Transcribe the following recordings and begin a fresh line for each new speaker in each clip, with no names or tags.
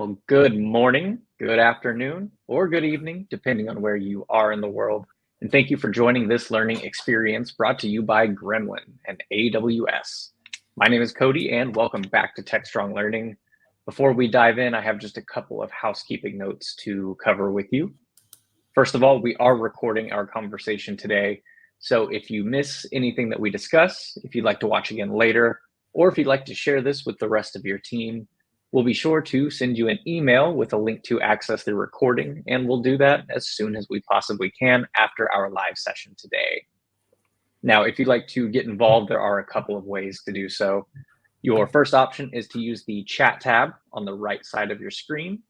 Well, good morning, good afternoon, or good evening, depending on where you are in the world. And thank you for joining this learning experience brought to you by Gremlin and AWS. My name is Cody, and welcome back to Techstrong Learning. Before we dive in, I have just a couple of housekeeping notes to cover with you. First of all, we are recording our conversation today. So if you miss anything that we discuss, if you'd like to watch again later, or if you'd like to share this with the rest of your team, we'll be sure to send you an email with a link to access the recording, and we'll do that as soon as we possibly can after our live session today. Now, if you'd like to get involved, there are a couple of ways to do so. Your first option is to use the chat tab on the right side of your screen.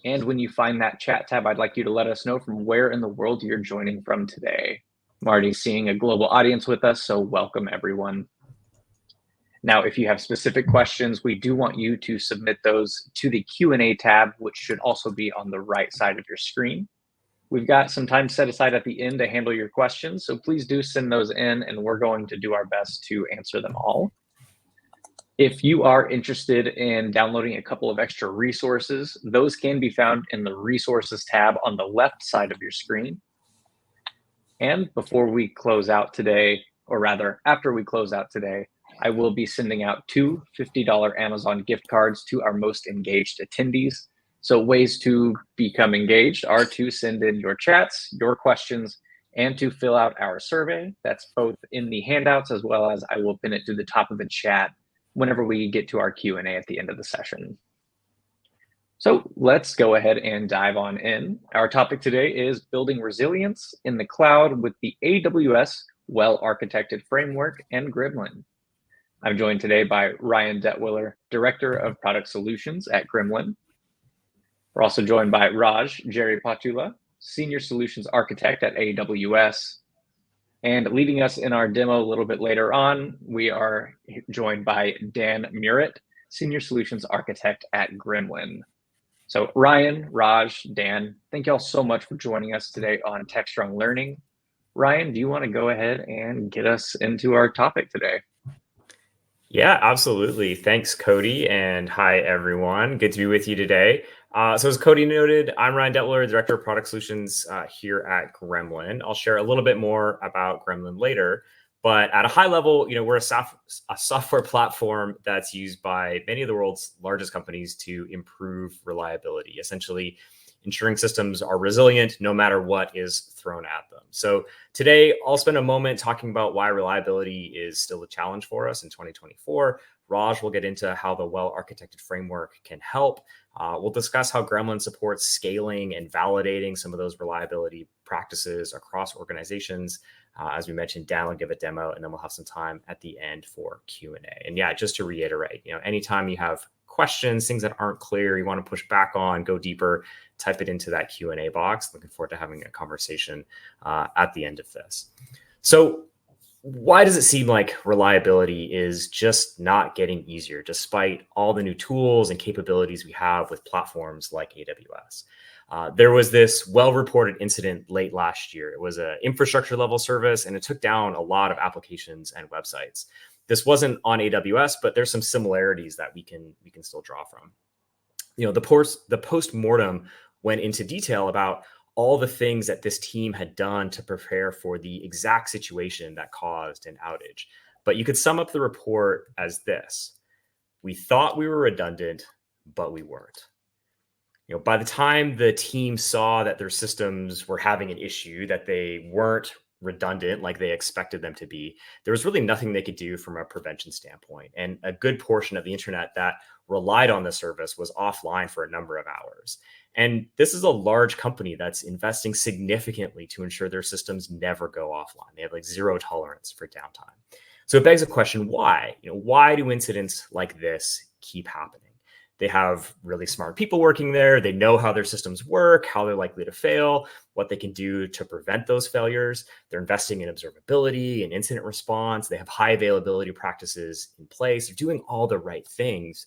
And when you find that chat tab, I'd like you to let us know from where in the world you're joining from today. I'm already seeing a global audience with us, so welcome everyone. Now, if you have specific questions, we do want you to submit those to the Q&A tab, which should also be on the right side of your screen. We've got some time set aside at the end to handle your questions, so please do send those in, and we're going to do our best to answer them all. If you are interested in downloading a couple of extra resources, those can be found in the Resources tab on the left side of your screen. And before we close out today, or rather, after we close out today, I will be sending out two $50 Amazon gift cards to our most engaged attendees. So ways to become engaged are to send in your chats, your questions, and to fill out our survey. That's both in the handouts as well as I will pin it to the top of the chat whenever we get to our Q&A at the end of the session. So let's go ahead and dive on in. Our topic today is building resilience in the cloud with the AWS Well-Architected Framework and Gremlin. I'm joined today by Ryan Detwiller, Director of Product Solutions at Gremlin. We're also joined by Raj Jerry-Patula, Senior Solutions Architect at AWS. And leading us in our demo a little bit later on, we are joined by Dan Murrett, Senior Solutions Architect at Gremlin. So Ryan, Raj, Dan, thank you all so much for joining us today on Techstrong Learning. Ryan, do you want to go ahead and get us into our topic today?
Yeah, absolutely. Thanks, Cody. And hi, everyone. Good to be with you today. So as Cody noted, I'm Ryan Detwiller, Director of Product Solutions here at Gremlin. I'll share a little bit more about Gremlin later. But at a high level, we're a software platform that's used by many of the world's largest companies to improve reliability, essentially ensuring systems are resilient no matter what is thrown at them. So today, I'll spend a moment talking about why reliability is still a challenge for us in 2024. Raj will get into how the well-architected framework can help. We'll discuss how Gremlin supports scaling and validating some of those reliability practices across organizations. As we mentioned, Dan will give a demo, and then we'll have some time at the end for Q&A. And yeah, just to reiterate, anytime you have questions, things that aren't clear, you want to push back on, go deeper, type it into that Q&A box. Looking forward to having a conversation at the end of this. So why does it seem like reliability is just not getting easier, despite all the new tools and capabilities we have with platforms like AWS? There was this well-reported incident late last year. It was an infrastructure level service, and it took down a lot of applications and websites. This wasn't on AWS, but there's some similarities that we can still draw from. The post-mortem went into detail about all the things that this team had done to prepare for the exact situation that caused an outage. But you could sum up the report as this: we thought we were redundant, but we weren't. By the time the team saw that their systems were having an issue, that they weren't redundant like they expected them to be, there was really nothing they could do from a prevention standpoint. And a good portion of the internet that relied on the service was offline for a number of hours. And this is a large company that's investing significantly to ensure their systems never go offline. They have zero tolerance for downtime. So it begs the question, why? Why do incidents like this keep happening? They have really smart people working there. They know how their systems work, how they're likely to fail, what they can do to prevent those failures. They're investing in observability and incident response. They have high availability practices in place. They're doing all the right things,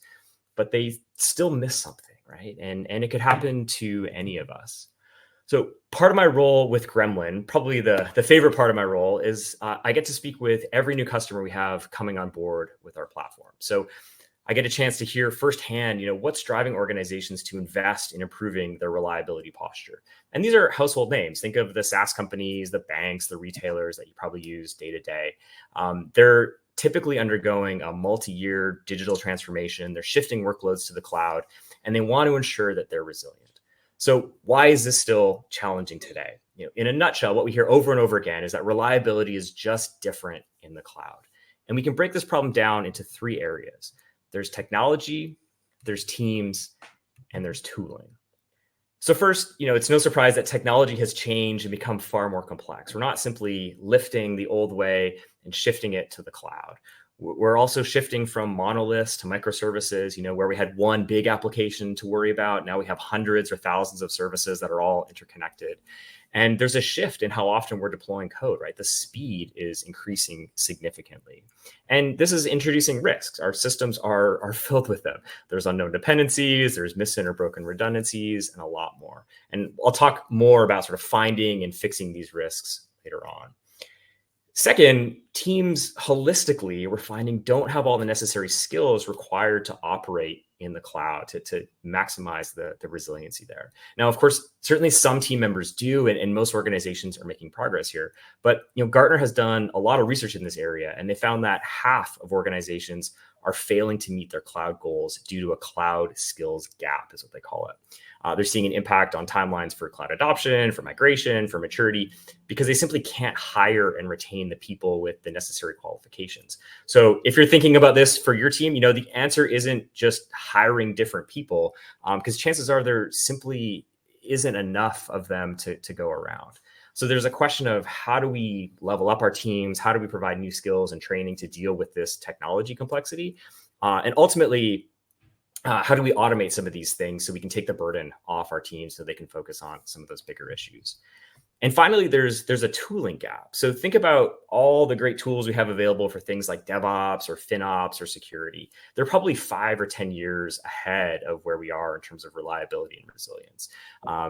but they still miss something, right? And it could happen to any of us. So part of my role with Gremlin, probably the favorite part of my role, is I get to speak with every new customer we have coming on board with our platform. So I get a chance to hear firsthand, what's driving organizations to invest in improving their reliability posture. And these are household names. Think of the SaaS companies, the banks, the retailers that you probably use day to day. They're typically undergoing a multi-year digital transformation. They're shifting workloads to the cloud, and they want to ensure that they're resilient. So why is this still challenging today? In a nutshell, what we hear over and over again is that reliability is just different in the cloud. And we can break this problem down into three areas. There's technology, there's teams, and there's tooling. So first, it's no surprise that technology has changed and become far more complex. We're not simply lifting the old way and shifting it to the cloud. We're also shifting from monoliths to microservices, where we had one big application to worry about. Now we have hundreds or thousands of services that are all interconnected. And there's a shift in how often we're deploying code, right? The speed is increasing significantly. And this is introducing risks. Our systems are filled with them. There's unknown dependencies, there's missing or broken redundancies, and a lot more. And I'll talk more about sort of finding and fixing these risks later on. Second, teams holistically, we're finding, don't have all the necessary skills required to operate in the cloud to maximize the resiliency there. Now, of course, certainly some team members do, and most organizations are making progress here. But Gartner has done a lot of research in this area, and they found that half of organizations are failing to meet their cloud goals due to a cloud skills gap, is what they call it. They're seeing an impact on timelines for cloud adoption, for migration, for maturity, because they simply can't hire and retain the people with the necessary qualifications. So if you're thinking about this for your team, the answer isn't just hiring different people, because chances are there simply isn't enough of them to go around. So there's a question of, how do we level up our teams? How do we provide new skills and training to deal with this technology complexity? And ultimately, how do we automate some of these things so we can take the burden off our teams so they can focus on some of those bigger issues? And finally, there's a tooling gap. So think about all the great tools we have available for things like DevOps or FinOps or security. They're probably 5 or 10 years ahead of where we are in terms of reliability and resilience.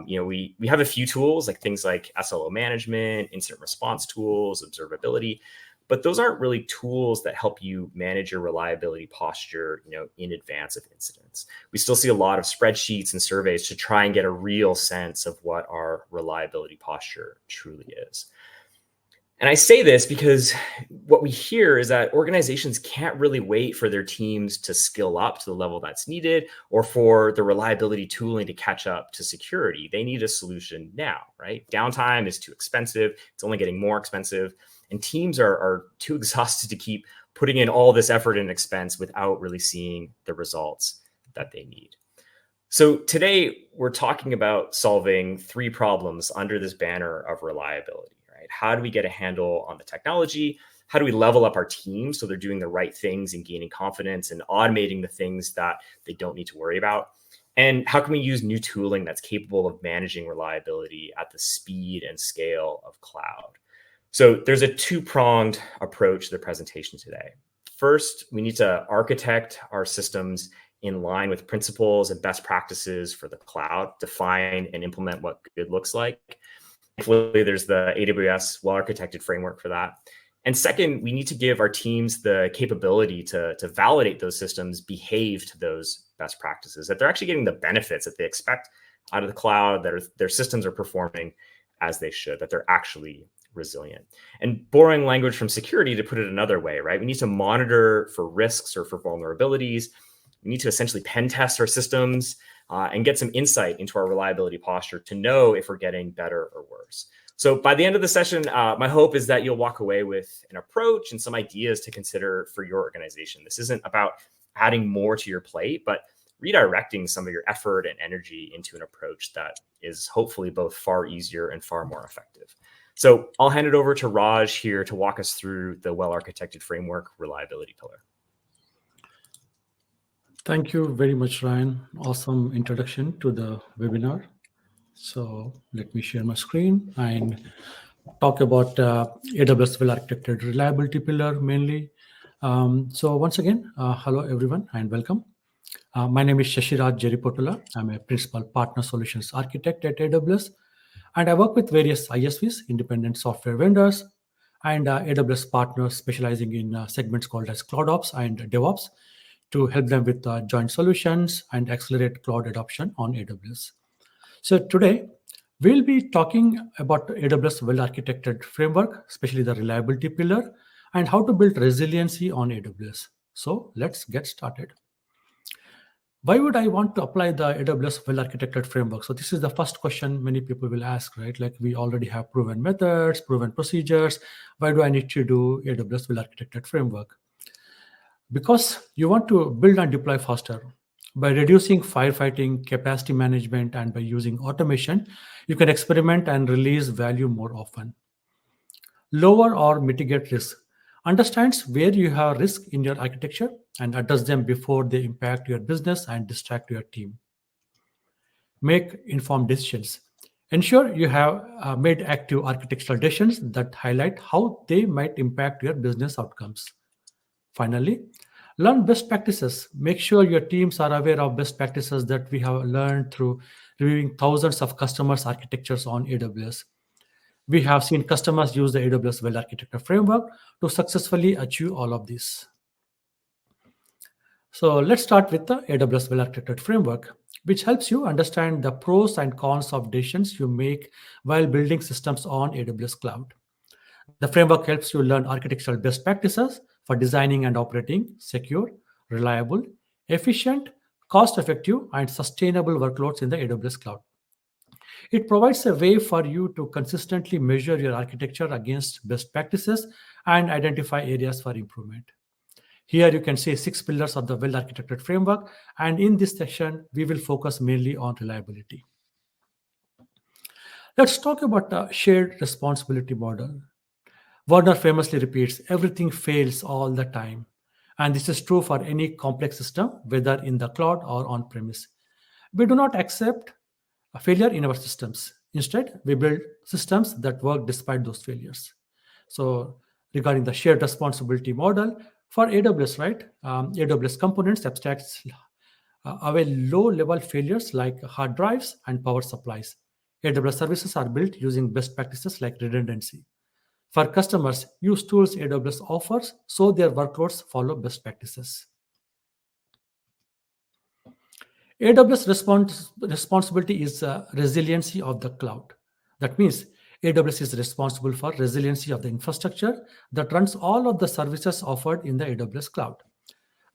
We have a few tools, like things like SLO management, incident response tools, observability, but those aren't really tools that help you manage your reliability posture, in advance of incidents. We still see a lot of spreadsheets and surveys to try and get a real sense of what our reliability posture truly is. And I say this because what we hear is that organizations can't really wait for their teams to skill up to the level that's needed, or for the reliability tooling to catch up to security. They need a solution now, right? Downtime is too expensive. It's only getting more expensive. And teams are too exhausted to keep putting in all this effort and expense without really seeing the results that they need. So today, we're talking about solving 3 problems under this banner of reliability, right? How do we get a handle on the technology? How do we level up our teams so they're doing the right things and gaining confidence and automating the things that they don't need to worry about? And how can we use new tooling that's capable of managing reliability at the speed and scale of cloud? So there's a 2-pronged approach to the presentation today. First, we need to architect our systems in line with principles and best practices for the cloud, define and implement what good looks like. Thankfully, there's the AWS Well-Architected Framework for that. And second, we need to give our teams the capability to validate those systems behave to those best practices, that they're actually getting the benefits that they expect out of the cloud, that their systems are performing as they should, that they're actually resilient. And borrowing language from security, to put it another way, right? We need to monitor for risks or for vulnerabilities. We need to essentially pen test our systems and get some insight into our reliability posture to know if we're getting better or worse. So by the end of the session, my hope is that you'll walk away with an approach and some ideas to consider for your organization. This isn't about adding more to your plate, but redirecting some of your effort and energy into an approach that is hopefully both far easier and far more effective. So I'll hand it over to Raj here to walk us through the Well-Architected Framework reliability pillar.
Thank you very much, Ryan. Awesome introduction to the webinar. So let me share my screen and talk about AWS Well-Architected Reliability pillar mainly. So once again, hello everyone and welcome. My name is Shashiraj Jeripotula. I'm a Principal Partner Solutions Architect at AWS, and I work with various ISVs, independent software vendors, and AWS partners specializing in segments called as CloudOps and DevOps to help them with joint solutions and accelerate cloud adoption on AWS. So today, we'll be talking about AWS Well-Architected Framework, especially the reliability pillar, and how to build resiliency on AWS. So let's get started. Why would I want to apply the AWS Well-Architected Framework? So this is the first question many people will ask, right? Like we already have proven methods, proven procedures. Why do I need to do AWS Well-Architected Framework? Because you want to build and deploy faster. By reducing firefighting, capacity management, and by using automation, you can experiment and release value more often. Lower or mitigate risk. Understands where you have risk in your architecture and address them before they impact your business and distract your team. Make informed decisions. Ensure you have made active architectural decisions that highlight how they might impact your business outcomes. Finally, learn best practices. Make sure your teams are aware of best practices that we have learned through reviewing thousands of customers' architectures on AWS. We have seen customers use the AWS Well-Architected Framework to successfully achieve all of this. So let's start with the AWS Well-Architected Framework, which helps you understand the pros and cons of decisions you make while building systems on AWS Cloud. The framework helps you learn architectural best practices for designing and operating secure, reliable, efficient, cost-effective, and sustainable workloads in the AWS Cloud. It provides a way for you to consistently measure your architecture against best practices and identify areas for improvement. Here you can see 6 pillars of the well-architected framework, and in this section, we will focus mainly on reliability. Let's talk about the shared responsibility model. Warner famously repeats, everything fails all the time. And this is true for any complex system, whether in the cloud or on-premise. We do not accept a failure in our systems. Instead, we build systems that work despite those failures. So regarding the shared responsibility model, for AWS, right, AWS components abstracts away low-level failures like hard drives and power supplies. AWS services are built using best practices like redundancy. For customers, use tools AWS offers so their workloads follow best practices. AWS responsibility is resiliency of the cloud. That means AWS is responsible for resiliency of the infrastructure that runs all of the services offered in the AWS cloud.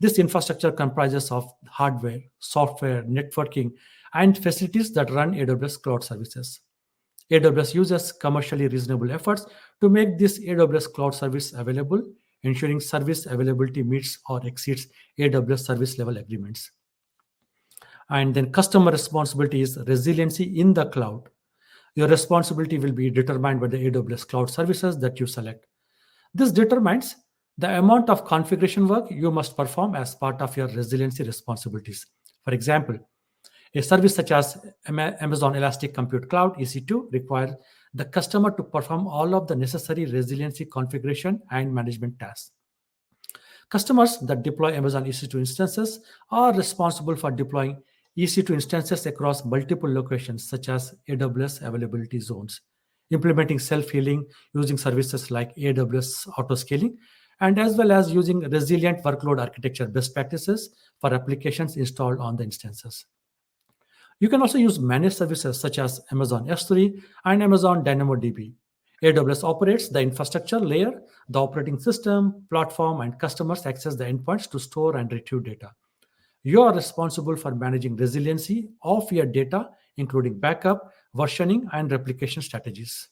This infrastructure comprises of hardware, software, networking, and facilities that run AWS cloud services. AWS uses commercially reasonable efforts to make this AWS cloud service available, ensuring service availability meets or exceeds AWS service level agreements. And then customer responsibility is resiliency in the cloud. Your responsibility will be determined by the AWS cloud services that you select. This determines the amount of configuration work you must perform as part of your resiliency responsibilities. For example, a service such as Amazon Elastic Compute Cloud EC2 requires the customer to perform all of the necessary resiliency configuration and management tasks. Customers that deploy Amazon EC2 instances are responsible for deploying EC2 instances across multiple locations such as AWS availability zones, implementing self-healing using services like AWS autoscaling, and as well as using resilient workload architecture best practices for applications installed on the instances. You can also use managed services such as Amazon S3 and Amazon DynamoDB. AWS operates the infrastructure layer, the operating system, platform, and customers access the endpoints to store and retrieve data. You are responsible for managing resiliency of your data, including backup, versioning, and replication strategies.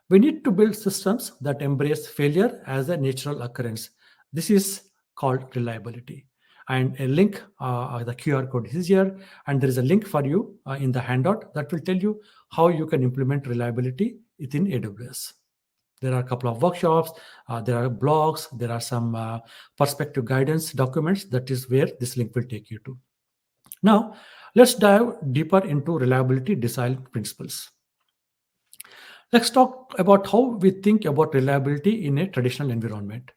We need to build systems that embrace failure as a natural occurrence. This is called reliability. And a link, the QR code is here, and there is a link for you in the handout that will tell you how you can implement reliability within AWS. There are a couple of workshops, there are blogs, there are some perspective guidance documents. That is where this link will take you to. Now, let's dive deeper into reliability design principles. Let's talk about how we think about reliability in a traditional environment.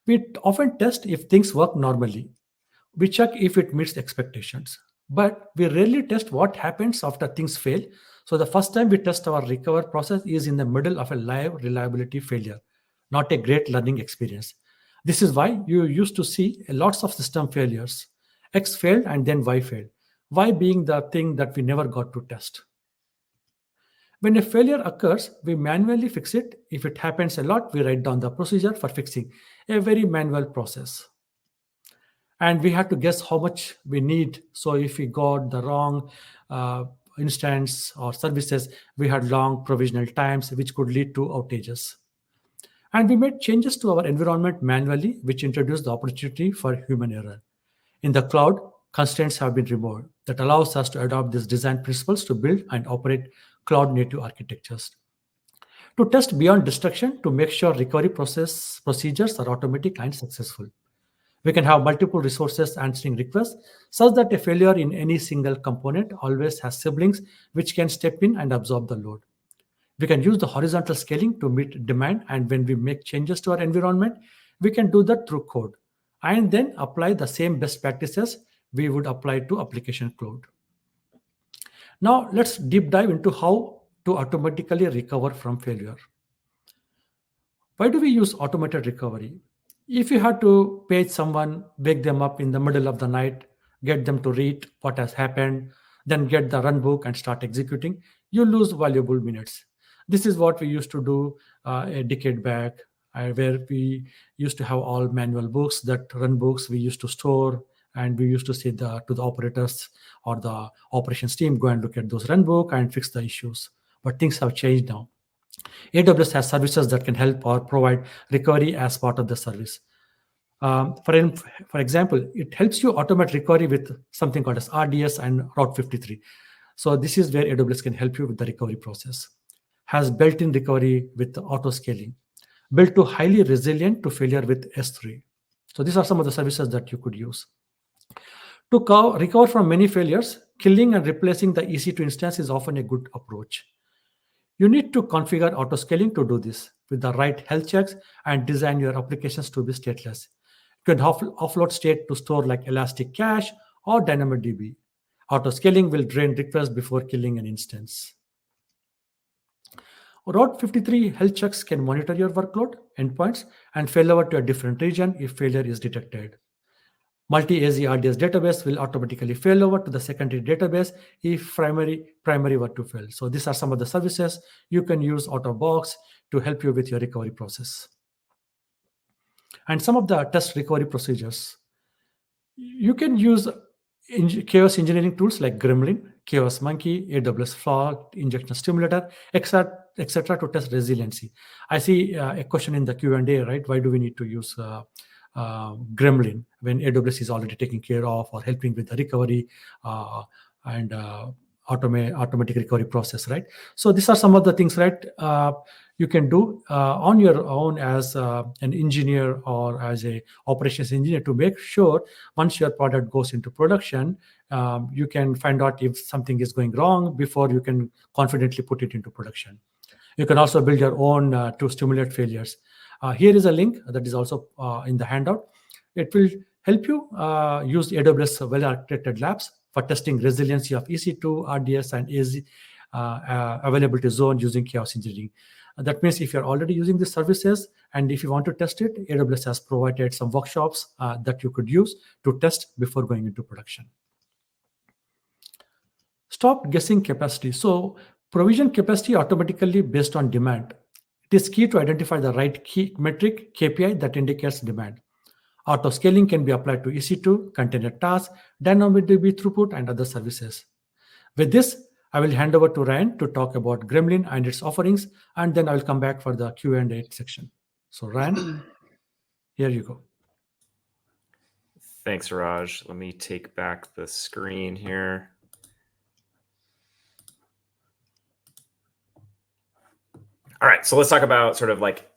We often test if things work normally. We check if it meets expectations, but we rarely test what happens after things fail. So the first time we test our recover process is in the middle of a live reliability failure, not a great learning experience. This is why you used to see lots of system failures. X failed and then Y failed. Y being the thing that we never got to test. When a failure occurs, we manually fix it. If it happens a lot, we write down the procedure for fixing, a very manual process. And we had to guess how much we need. So if we got the wrong instance or services, we had long provisional times, which could lead to outages. And we made changes to our environment manually, which introduced the opportunity for human error. In the cloud, constraints have been removed that allows us to adopt these design principles to build and operate cloud-native architectures. To test beyond destruction to make sure recovery procedures are automatic and successful. We can have multiple resources answering requests such that a failure in any single component always has siblings which can step in and absorb the load. We can use the horizontal scaling to meet demand, and when we make changes to our environment, we can do that through code and then apply the same best practices we would apply to application cloud. Now let's deep dive into how to automatically recover from failure. Why do we use automated recovery? If you had to page someone, wake them up in the middle of the night, get them to read what has happened, then get the run book and start executing, you lose valuable minutes. This is what we used to do a decade back, where we used to have all manual books, that run books we used to store, and we used to say to the operators or the operations team, go and look at those run book and fix the issues. But things have changed now. AWS has services that can help or provide recovery as part of the service. For example, it helps you automate recovery with something called as RDS and Route 53. So this is where AWS can help you with the recovery process. Has built-in recovery with auto scaling, built to highly resilient to failure with S3. So these are some of the services that you could use. To recover from many failures, killing and replacing the EC2 instance is often a good approach. You need to configure auto-scaling to do this with the right health checks and design your applications to be stateless. You can offload state to store like Elastic Cache or DynamoDB. Auto-scaling will drain requests before killing an instance. Route 53 health checks can monitor your workload, endpoints, and fail over to a different region if failure is detected. Multi-AZ RDS database will automatically fail over to the secondary database if primary were to fail. So these are some of the services you can use out of box to help you with your recovery process. And some of the test recovery procedures. You can use chaos engineering tools like Gremlin, Chaos Monkey, AWS Fault Injection Stimulator, etc. to test resiliency. I see a question in the Q&A, right? Why do we need to use Gremlin when AWS is already taking care of or helping with the recovery and automatic recovery process, right? So these are some of the things, right, you can do on your own as an engineer or as a operations engineer to make sure once your product goes into production, you can find out if something is going wrong before you can confidently put it into production. You can also build your own to stimulate failures. Here is a link that is also in the handout. It will help you use AWS Well-Architected Labs for testing resiliency of EC2, RDS, and AZ availability zone using chaos engineering. That means if you're already using these services and if you want to test it, AWS has provided some workshops that you could use to test before going into production. Stop guessing capacity. So provision capacity automatically based on demand. It is key to identify the right key metric KPI that indicates demand. Auto scaling can be applied to EC2, container tasks, DynamoDB throughput, and other services. With this, I will hand over to Ryan to talk about Gremlin and its offerings, and then I will come back for the Q&A section. So Ryan, here you go.
Thanks, Raj. Let me take back the screen here. All right, so let's talk about sort of like,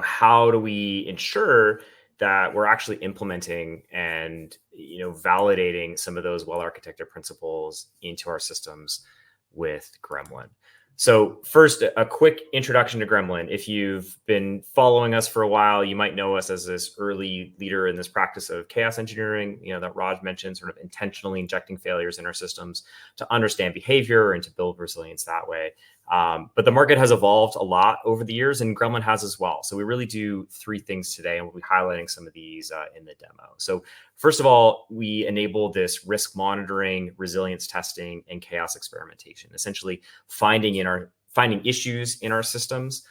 how do we ensure that we're actually implementing and, validating some of those well-architected principles into our systems with Gremlin. So first, a quick introduction to Gremlin. If you've been following us for a while, you might know us as this early leader in this practice of chaos engineering, that Raj mentioned, sort of intentionally injecting failures in our systems to understand behavior and to build resilience that way. But the market has evolved a lot over the years, and Gremlin has as well. So we really do three things today, and we'll be highlighting some of these in the demo. So first of all, we enable this risk monitoring, resilience testing, and chaos experimentation, essentially finding issues in our systems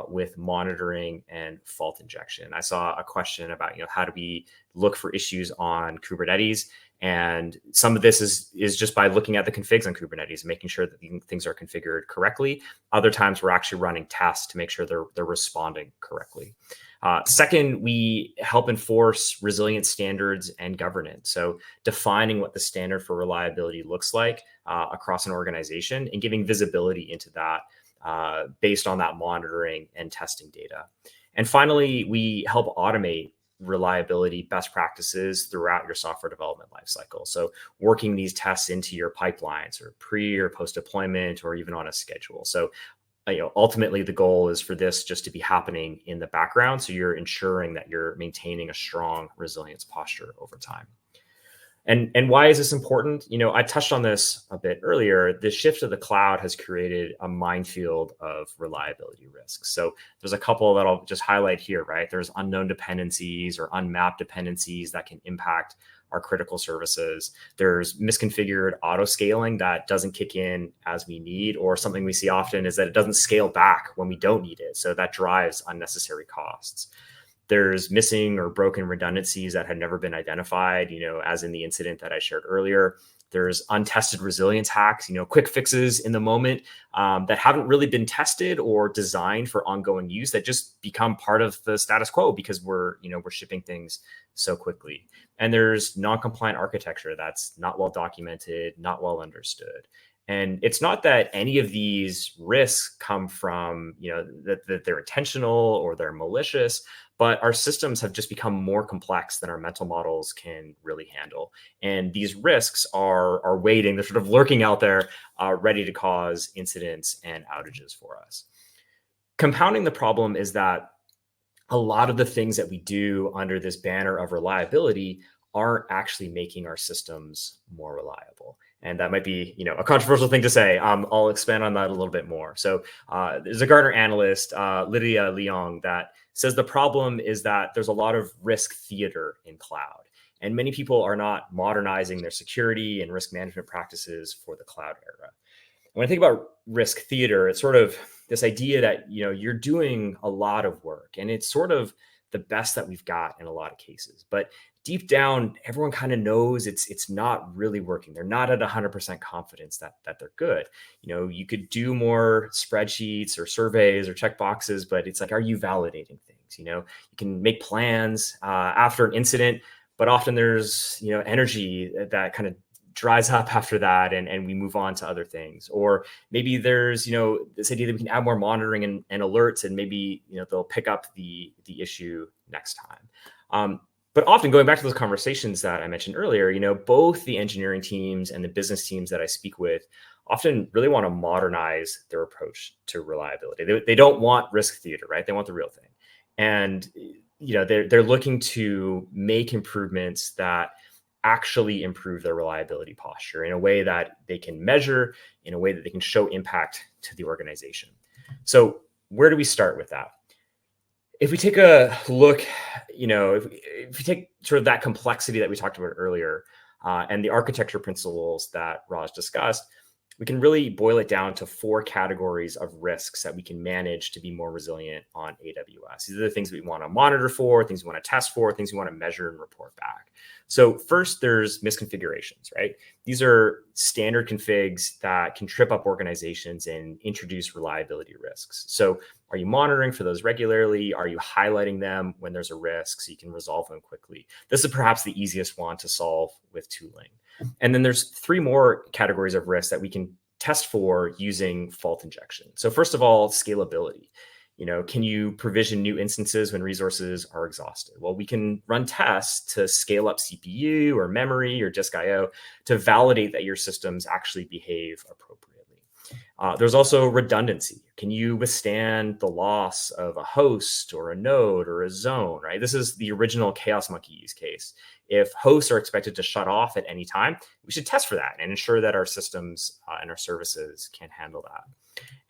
with monitoring and fault injection. I saw a question about, how do we look for issues on Kubernetes? And some of this is just by looking at the configs on Kubernetes and making sure that things are configured correctly. Other times we're actually running tests to make sure they're responding correctly. Second, we help enforce resilience standards and governance. So defining what the standard for reliability looks like across an organization and giving visibility into that based on that monitoring and testing data. And finally, we help automate reliability best practices throughout your software development lifecycle. So working these tests into your pipelines or pre or post deployment or even on a schedule. So ultimately the goal is for this just to be happening in the background. So you're ensuring that you're maintaining a strong resilience posture over time. And why is this important? I touched on this a bit earlier. The shift to the cloud has created a minefield of reliability risks. So there's a couple that I'll just highlight here, right? There's unknown dependencies or unmapped dependencies that can impact our critical services. There's misconfigured auto scaling that doesn't kick in as we need, or something we see often is that it doesn't scale back when we don't need it. So that drives unnecessary costs. There's missing or broken redundancies that had never been identified, as in the incident that I shared earlier. There's untested resilience hacks, quick fixes in the moment that haven't really been tested or designed for ongoing use that just become part of the status quo because we're shipping things so quickly. And there's non-compliant architecture that's not well documented, not well understood. And it's not that any of these risks come from, that they're intentional or they're malicious, but our systems have just become more complex than our mental models can really handle. And these risks are waiting, they're sort of lurking out there, ready to cause incidents and outages for us. Compounding the problem is that a lot of the things that we do under this banner of reliability aren't actually making our systems more reliable. And that might be, a controversial thing to say. I'll expand on that a little bit more. So there's a Gartner analyst, Lydia Leong, that says the problem is that there's a lot of risk theater in cloud. And many people are not modernizing their security and risk management practices for the cloud era. When I think about risk theater, it's sort of this idea that, you're doing a lot of work and it's sort of the best that we've got in a lot of cases. But deep down, everyone kind of knows it's not really working. They're not at 100% confidence that they're good. You could do more spreadsheets or surveys or check boxes, but it's like, are you validating things? You can make plans after an incident, but often there's, energy that kind of dries up after that and we move on to other things. Or maybe there's, this idea that we can add more monitoring and alerts and maybe, they'll pick up the issue next time. But often going back to those conversations that I mentioned earlier, both the engineering teams and the business teams that I speak with often really want to modernize their approach to reliability. They don't want risk theater, right? They want the real thing. And, they're looking to make improvements that actually improve their reliability posture in a way that they can measure, in a way that they can show impact to the organization. So where do we start with that? If we take a look, if we take sort of that complexity that we talked about earlier and the architecture principles that Raj discussed, we can really boil it down to 4 categories of risks that we can manage to be more resilient on AWS. These are the things we want to monitor for, things we want to test for, things we want to measure and report back. So first, there's misconfigurations, right? These are standard configs that can trip up organizations and introduce reliability risks. So are you monitoring for those regularly? Are you highlighting them when there's a risk so you can resolve them quickly? This is perhaps the easiest one to solve with tooling. And then there's 3 more categories of risk that we can test for using fault injection. So first of all, scalability. Can you provision new instances when resources are exhausted? Well, we can run tests to scale up CPU or memory or disk IO to validate that your systems actually behave appropriately. There's also redundancy. Can you withstand the loss of a host or a node or a zone, right? This is the original Chaos Monkey use case. If hosts are expected to shut off at any time, we should test for that and ensure that our systems and our services can handle that.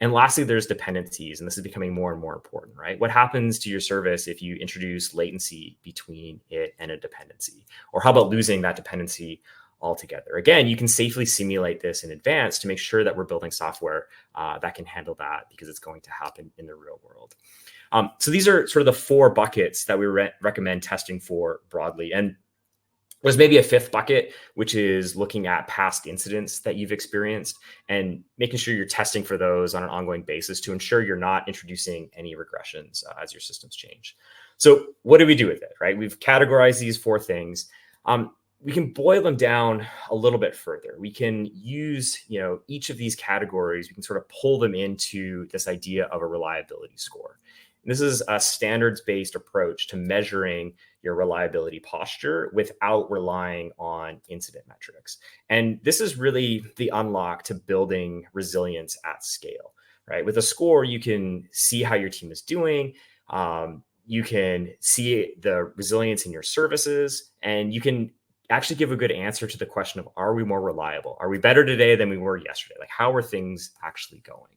And lastly, there's dependencies, and this is becoming more and more important, right? What happens to your service if you introduce latency between it and a dependency? Or how about losing that dependency altogether? Again, you can safely simulate this in advance to make sure that we're building software that can handle that, because it's going to happen in the real world. So these are sort of the 4 buckets that we recommend testing for broadly. And there's maybe a 5th bucket, which is looking at past incidents that you've experienced and making sure you're testing for those on an ongoing basis to ensure you're not introducing any regressions as your systems change. So what do we do with it, right? We've categorized these 4 things. We can boil them down a little bit further. We can use, each of these categories, we can sort of pull them into this idea of a reliability score. And this is a standards-based approach to measuring your reliability posture without relying on incident metrics. And this is really the unlock to building resilience at scale, right? With a score, you can see how your team is doing. You can see the resilience in your services, and you can actually give a good answer to the question of, are we more reliable? Are we better today than we were yesterday? Like, how are things actually going?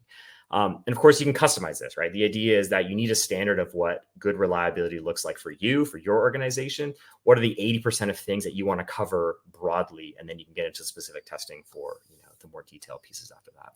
And of course, you can customize this, right? The idea is that you need a standard of what good reliability looks like for you, for your organization. What are the 80% of things that you want to cover broadly? And then you can get into specific testing for, the more detailed pieces after that.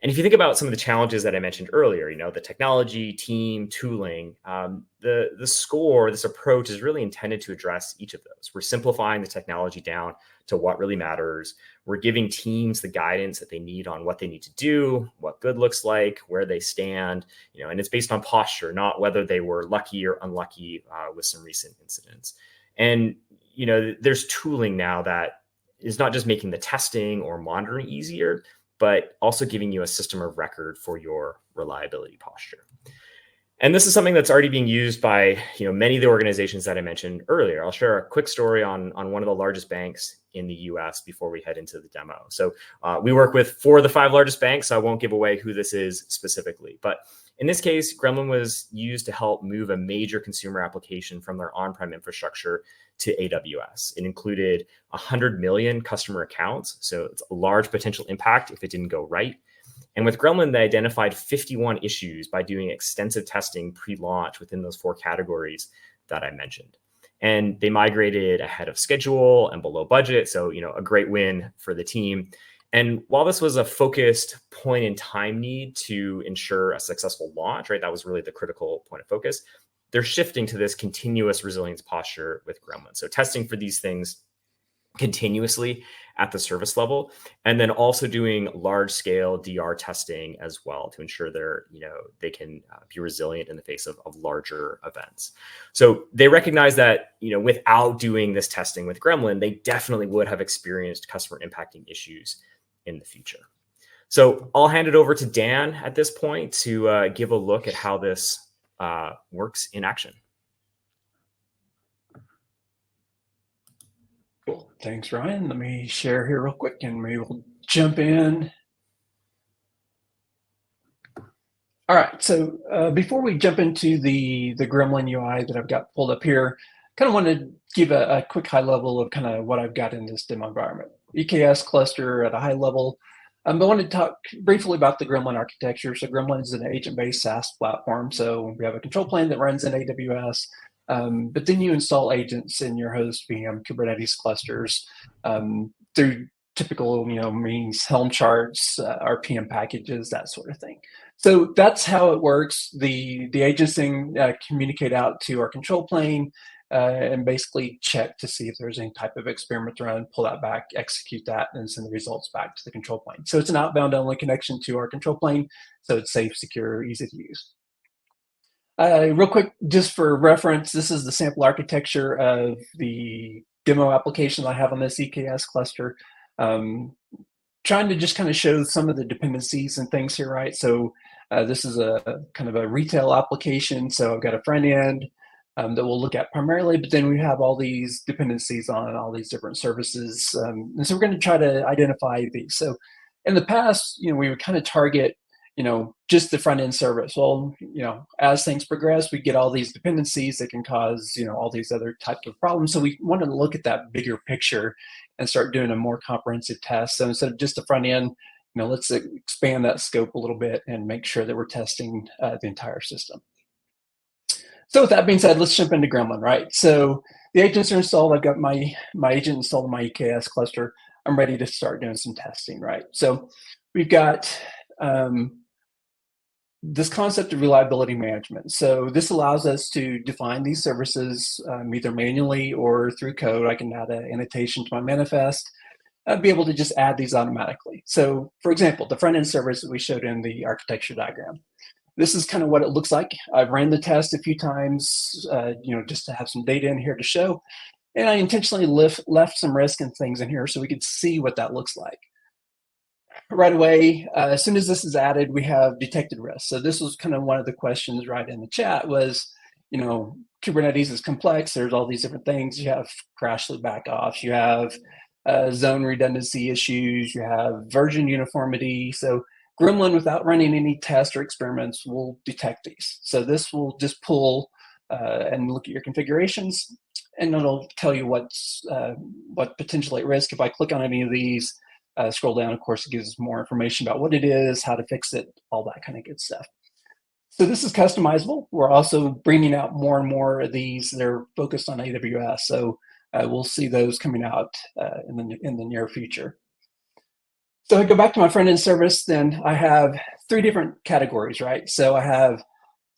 And if you think about some of the challenges that I mentioned earlier, the technology, team, tooling, the score, this approach is really intended to address each of those. We're simplifying the technology down to what really matters. We're giving teams the guidance that they need on what they need to do, what good looks like, where they stand, and it's based on posture, not whether they were lucky or unlucky with some recent incidents. And, there's tooling now that is not just making the testing or monitoring easier, but also giving you a system of record for your reliability posture. And this is something that's already being used by many of the organizations that I mentioned earlier. I'll share a quick story on one of the largest banks in the US before we head into the demo. So we work with 4 of the 5 largest banks, so I won't give away who this is specifically. But in this case, Gremlin was used to help move a major consumer application from their on-prem infrastructure to AWS. It included 100 million customer accounts, so it's a large potential impact if it didn't go right. And with Gremlin, they identified 51 issues by doing extensive testing pre-launch within those 4 categories that I mentioned. And they migrated ahead of schedule and below budget, so a great win for the team. And while this was a focused point in time need to ensure a successful launch, right, that was really the critical point of focus, they're shifting to this continuous resilience posture with Gremlin. So testing for these things continuously at the service level, and then also doing large scale DR testing as well to ensure they can be resilient in the face of larger events. So they recognize that, without doing this testing with Gremlin, they definitely would have experienced customer impacting issues in the future. So I'll hand it over to Dan at this point to give a look at how this works in action.
Cool. Thanks, Ryan. Let me share here real quick and maybe we'll jump in. All right. So before we jump into the Gremlin UI that I've got pulled up here, kind of want to give a quick high level of kind of what I've got in this demo environment. EKS cluster at a high level. But I want to talk briefly about the Gremlin architecture. So Gremlin is an agent-based SaaS platform. So we have a control plane that runs in AWS. But then you install agents in your host VM Kubernetes clusters through typical, means Helm charts, RPM packages, that sort of thing. So that's how it works. The agents then communicate out to our control plane and basically check to see if there's any type of experiment run, pull that back, execute that, and send the results back to the control plane. So it's an outbound only connection to our control plane. So it's safe, secure, easy to use. Real quick, just for reference, this is the sample architecture of the demo application I have on this EKS cluster. Trying to just kind of show some of the dependencies and things here, right? So this is a kind of a retail application. So I've got a front end that we'll look at primarily, but then we have all these dependencies on all these different services. And so we're going to try to identify these. So In the past, we would kind of target, just the front end service. Well, as things progress, we get all these dependencies that can cause, all these other types of problems. So we wanted to look at that bigger picture and start doing a more comprehensive test. So instead of just the front end, let's expand that scope a little bit and make sure that we're testing the entire system. So with that being said, let's jump into Gremlin, right? So the agents are installed. I've got my agent installed in my EKS cluster. I'm ready to start doing some testing, right? So we've got this concept of reliability management. So this allows us to define these services either manually or through code. I can add an annotation to my manifest. I'd be able to just add these automatically. So for example, the front end service that we showed in the architecture diagram. This is kind of what it looks like. I've ran the test a few times, just to have some data in here to show. And I intentionally left some risk and things in here so we could see what that looks like. Right away, as soon as this is added, we have detected risk. So this was kind of one of the questions right in the chat was, Kubernetes is complex. There's all these different things. You have crash loop backoffs. You have zone redundancy issues. You have version uniformity. So Gremlin, without running any tests or experiments, will detect these. So this will just pull and look at your configurations, and it'll tell you what's potentially at risk. If I click on any of these, scroll down, of course, it gives more information about what it is, how to fix it, all that kind of good stuff. So this is customizable. We're also bringing out more and more of these. They're focused on AWS, so we'll see those coming out in the near future. So I go back to my front end service, then I have 3 different categories, right? So I have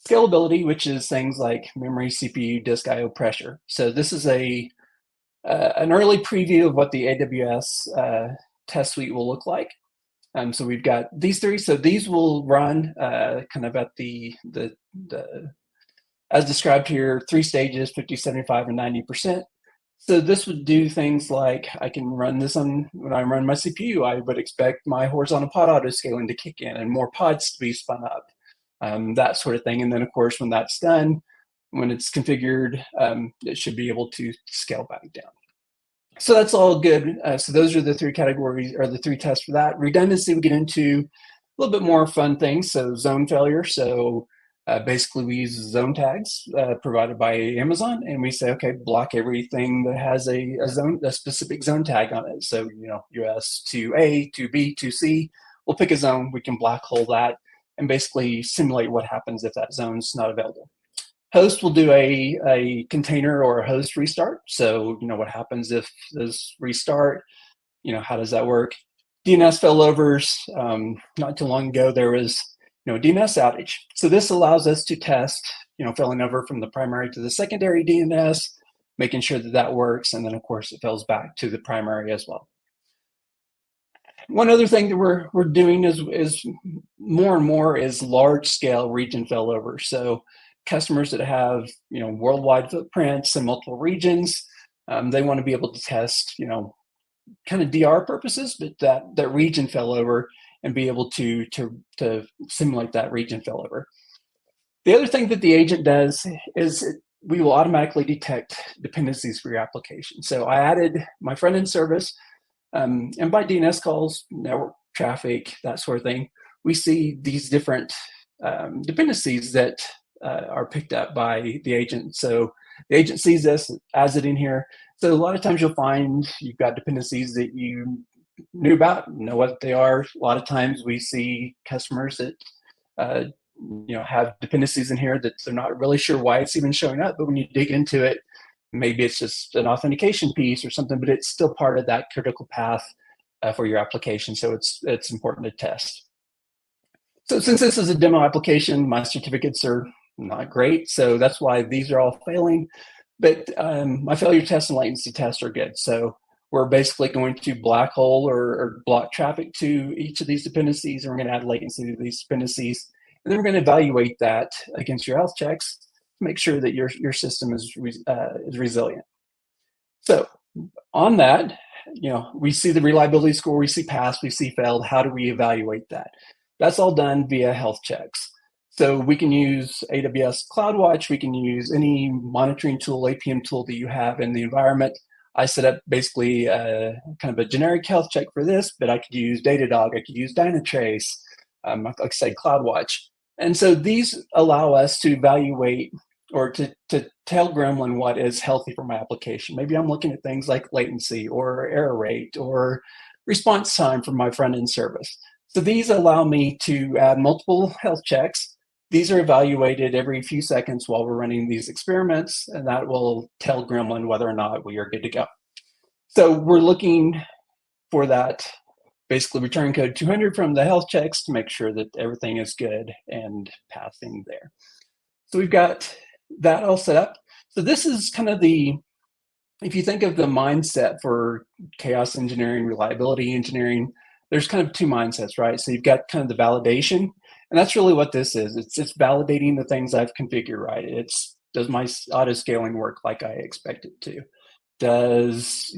scalability, which is things like memory, CPU, disk I/O pressure. So this is an early preview of what the AWS test suite will look like. So we've got these 3. So these will run kind of at the as described here, 3 stages, 50, 75, and 90%. So this would do things like I can run this on, when I run my CPU, I would expect my horizontal pod autoscaling to kick in and more pods to be spun up, that sort of thing. And then of course, when that's done, when it's configured, it should be able to scale back down. So that's all good. So those are the 3 categories, or the 3 tests for that. Redundancy, we get into a little bit more fun things. So zone failure. So basically, we use zone tags provided by Amazon, and we say, okay, block everything that has a specific zone tag on it. So, US to A, to B, to C. We'll pick a zone. We can black hole that and basically simulate what happens if that zone's not available. Host will do a container or a host restart. So, what happens if this restart? How does that work? DNS failovers. Not too long ago, there was DNS outage. So this allows us to test, failing over from the primary to the secondary DNS, making sure that that works. And then of course it fails back to the primary as well. One other thing that we're doing is more and more is large scale region failover. So customers that have, worldwide footprints and multiple regions, they want to be able to test, kind of DR purposes, but that region failover, and be able to simulate that region failover. The other thing that the agent does is we will automatically detect dependencies for your application. So I added my front-end service, and by DNS calls, network traffic, that sort of thing, we see these different dependencies that are picked up by the agent. So the agent sees this, adds it in here. So a lot of times you'll find you've got dependencies that you knew about, know what they are. A lot of times we see customers that have dependencies in here that they're not really sure why it's even showing up, but when you dig into it, maybe it's just an authentication piece or something, but it's still part of that critical path for your application. So it's important to test. So since this is a demo application, my certificates are not great, so that's why these are all failing. But my failure test and latency tests are good. So we're basically going to black hole or block traffic to each of these dependencies, and we're going to add latency to these dependencies. And then we're going to evaluate that against your health checks to make sure that your system is resilient. So on that, we see the reliability score, we see passed, we see failed. How do we evaluate that? That's all done via health checks. So we can use AWS CloudWatch. We can use any monitoring tool, APM tool that you have in the environment. I set up basically kind of a generic health check for this, but I could use Datadog, I could use Dynatrace, like I said, CloudWatch. And so these allow us to evaluate or to tell Gremlin what is healthy for my application. Maybe I'm looking at things like latency or error rate or response time for my front-end service. So these allow me to add multiple health checks. These are evaluated every few seconds while we're running these experiments, and that will tell Gremlin whether or not we are good to go. So we're looking for that basically return code 200 from the health checks to make sure that everything is good and passing there. So we've got that all set up. So this is kind of if you think of the mindset for chaos engineering, reliability engineering, there's kind of two mindsets, right? So you've got kind of the validation, and that's really what this is. It's validating the things I've configured, right? Does my auto scaling work like I expect it to? Does